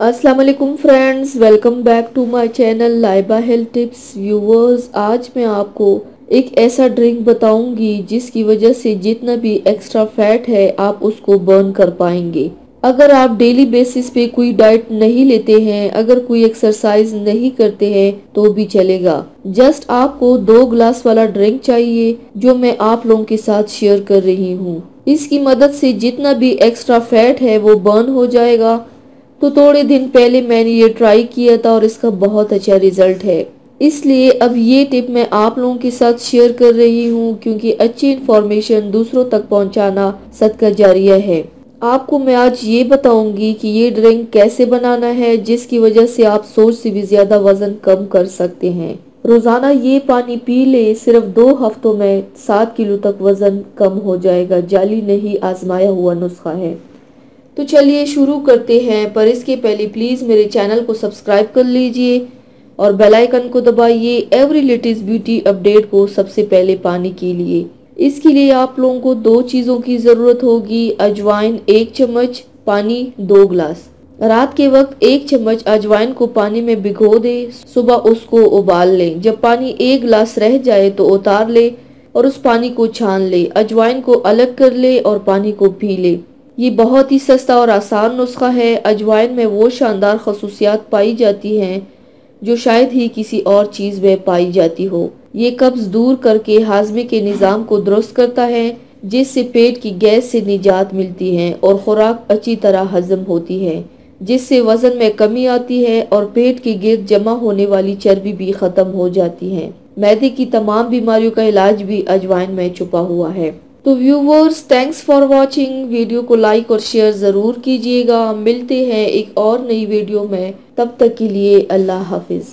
अस्सलाम वालेकुम friends, welcome back to my channel Laiba health tips. Viewers, आज मैं आपको एक ऐसा ड्रिंक बताऊंगी जिसकी वजह से जितना भी एक्स्ट्रा फैट है आप उसको बर्न कर पाएंगे। अगर आप डेली बेसिस पे कोई डाइट नहीं लेते हैं, अगर कोई एक्सरसाइज नहीं करते हैं तो भी चलेगा। जस्ट आपको 2 ग्लास वाला ड्रिंक चाहिए जो मैं आप लोगों के साथ शेयर कर रही हूँ। इसकी मदद से जितना भी एक्स्ट्रा फैट है वो बर्न हो जाएगा। तो थोड़े दिन पहले मैंने ये ट्राई किया था और इसका बहुत अच्छा रिजल्ट है। इसलिए अब ये टिप मैं आप लोगों के साथ शेयर कर रही हूँ, क्योंकि अच्छी इन्फॉर्मेशन दूसरों तक पहुँचाना सदका जारिया है। आपको मैं आज ये बताऊंगी कि ये ड्रिंक कैसे बनाना है जिसकी वजह से आप सोच से भी ज्यादा वजन कम कर सकते हैं। रोजाना ये पानी पी ले, सिर्फ 2 हफ्तों में 7 किलो तक वजन कम हो जाएगा। जाली नहीं, आजमाया हुआ नुस्खा है। तो चलिए शुरू करते हैं, पर इसके पहले प्लीज़ मेरे चैनल को सब्सक्राइब कर लीजिए और बेल आइकन को दबाइए एवरी लेटेस्ट ब्यूटी अपडेट को सबसे पहले पाने के लिए। इसके लिए आप लोगों को 2 चीज़ों की ज़रूरत होगी। अजवाइन 1 चम्मच, पानी 2 ग्लास। रात के वक्त 1 चम्मच अजवाइन को पानी में भिगो दे, सुबह उसको उबाल लें। जब पानी 1 ग्लास रह जाए तो उतार ले और उस पानी को छान ले। अजवाइन को अलग कर ले और पानी को पी ले। ये बहुत ही सस्ता और आसान नुस्खा है। अजवाइन में वो शानदार खसूसियात पाई जाती हैं जो शायद ही किसी और चीज़ में पाई जाती हो। ये कब्ज दूर करके हाजमे के निज़ाम को दुरुस्त करता है, जिससे पेट की गैस से निजात मिलती है और खुराक अच्छी तरह हजम होती है, जिससे वजन में कमी आती है और पेट के गिर्द जमा होने वाली चर्बी भी खत्म हो जाती है। मैदे की तमाम बीमारियों का इलाज भी अजवाइन में छुपा हुआ है। तो viewers, thanks for watching. Video को लाइक और शेयर ज़रूर कीजिएगा। मिलते हैं एक और नई वीडियो में, तब तक के लिए अल्लाह हाफिज़।